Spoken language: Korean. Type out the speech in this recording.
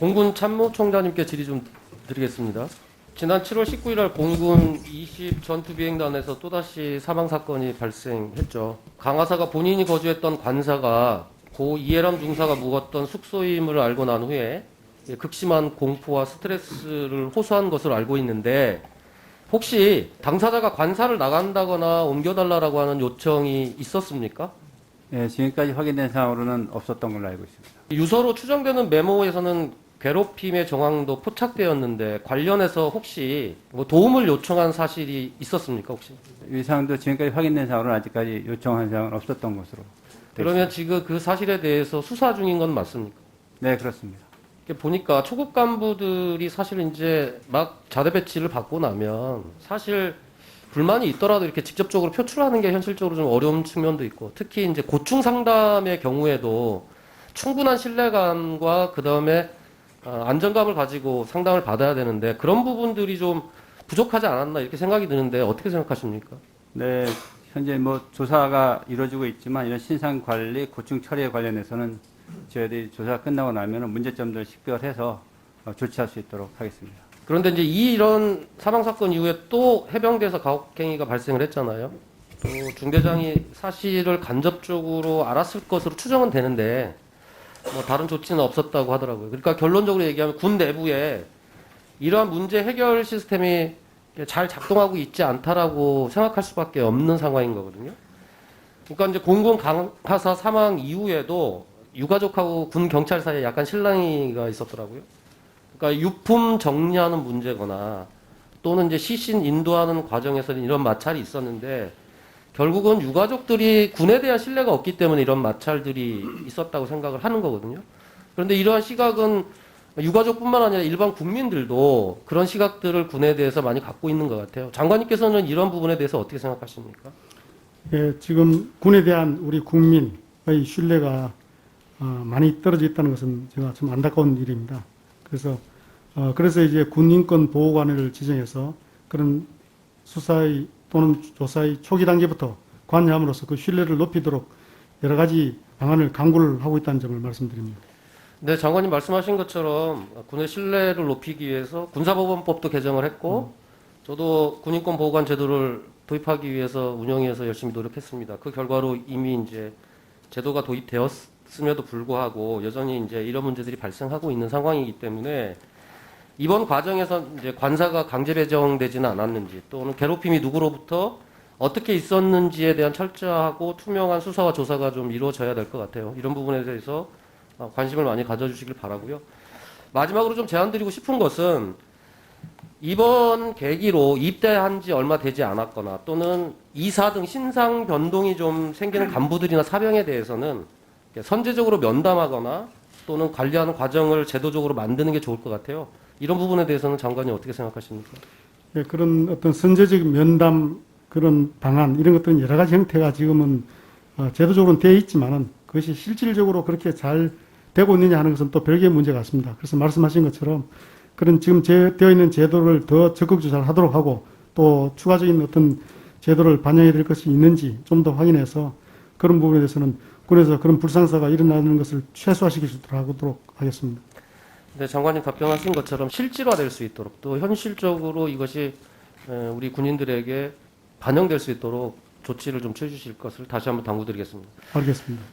공군 참모총장님께 질의 좀 드리겠습니다. 지난 7월 19일 날 공군 20 전투비행단에서 또다시 사망사건이 발생했죠. 강하사가 본인이 거주했던 관사가 고 이해람 중사가 묵었던 숙소임을 알고 난 후에 극심한 공포와 스트레스를 호소한 것으로 알고 있는데, 혹시 당사자가 관사를 나간다거나 옮겨달라고 하는 요청이 있었습니까? 네, 지금까지 확인된 사항으로는 없었던 걸로 알고 있습니다. 유서로 추정되는 메모에서는 괴롭힘의 정황도 포착되었는데, 관련해서 혹시 뭐 도움을 요청한 사실이 있었습니까, 혹시? 이 사항도 지금까지 확인된 사항으로는 아직까지 요청한 사항은 없었던 것으로. 그러면 지금 그 사실에 대해서 수사 중인 건 맞습니까? 네, 그렇습니다. 이렇게 보니까 초급 간부들이 사실 이제 막 자대 배치를 받고 나면 사실 불만이 있더라도 이렇게 직접적으로 표출하는 게 현실적으로 좀 어려운 측면도 있고, 특히 이제 고충 상담의 경우에도 충분한 신뢰감과 그 다음에 안정감을 가지고 상담을 받아야 되는데, 그런 부분들이 좀 부족하지 않았나 이렇게 생각이 드는데 어떻게 생각하십니까? 네, 현재 뭐 조사가 이루어지고 있지만 이런 신상 관리, 고충 처리에 관련해서는 저희들이 조사가 끝나고 나면 문제점들을 식별해서 조치할 수 있도록 하겠습니다. 그런데 이제 이런 사망 사건 이후에 또 해병대에서 가혹행위가 발생을 했잖아요. 또 중대장이 사실을 간접적으로 알았을 것으로 추정은 되는데 뭐 다른 조치는 없었다고 하더라고요. 그러니까 결론적으로 얘기하면 군 내부에 이러한 문제 해결 시스템이 잘 작동하고 있지 않다라고 생각할 수밖에 없는 상황인 거거든요. 그러니까 이제 공군 강하사 사망 이후에도 유가족하고 군 경찰 사이에 약간 실랑이가 있었더라고요. 그러니까 유품 정리하는 문제거나 또는 이제 시신 인도하는 과정에서는 이런 마찰이 있었는데, 결국은 유가족들이 군에 대한 신뢰가 없기 때문에 이런 마찰들이 있었다고 생각을 하는 거거든요. 그런데 이러한 시각은 유가족뿐만 아니라 일반 국민들도 그런 시각들을 군에 대해서 많이 갖고 있는 것 같아요. 장관님께서는 이런 부분에 대해서 어떻게 생각하십니까? 예, 지금 군에 대한 우리 국민의 신뢰가 많이 떨어져 있다는 것은 제가 좀 안타까운 일입니다. 그래서 이제 군인권보호관을 지정해서 그런 수사의 또는 조사의 초기 단계부터 관여함으로써 그 신뢰를 높이도록 여러 가지 방안을 강구를 하고 있다는 점을 말씀드립니다. 네, 장관님 말씀하신 것처럼 군의 신뢰를 높이기 위해서 군사법원법도 개정을 했고, 저도 군인권 보호관 제도를 도입하기 위해서 운영위에서 열심히 노력했습니다. 그 결과로 이미 이제 제도가 도입되었음에도 불구하고 여전히 이제 이런 문제들이 발생하고 있는 상황이기 때문에, 이번 과정에서 이제 관사가 강제 배정되지는 않았는지, 또는 괴롭힘이 누구로부터 어떻게 있었는지에 대한 철저하고 투명한 수사와 조사가 좀 이루어져야 될 것 같아요. 이런 부분에 대해서 관심을 많이 가져주시길 바라고요. 마지막으로 좀 제안드리고 싶은 것은, 이번 계기로 입대한 지 얼마 되지 않았거나 또는 이사 등 신상 변동이 좀 생기는 간부들이나 사병에 대해서는 선제적으로 면담하거나 또는 관리하는 과정을 제도적으로 만드는 게 좋을 것 같아요. 이런 부분에 대해서는 장관님 어떻게 생각하십니까? 예, 그런 어떤 선제적인 면담 그런 방안 이런 것들은 여러 가지 형태가 지금은 제도적으로는 되어 있지만은 그것이 실질적으로 그렇게 잘 되고 있느냐 하는 것은 또 별개의 문제 같습니다. 그래서 말씀하신 것처럼 그런 지금 되어 있는 제도를 더 적극 조사를 하도록 하고, 또 추가적인 어떤 제도를 반영해야 될 것이 있는지 좀 더 확인해서 그런 부분에 대해서는 군에서 그런 불상사가 일어나는 것을 최소화시킬 수 있도록 하도록 하겠습니다. 네, 장관님 답변하신 것처럼 실질화될 수 있도록, 또 현실적으로 이것이 우리 군인들에게 반영될 수 있도록 조치를 좀 취해주실 것을 다시 한번 당부드리겠습니다. 알겠습니다.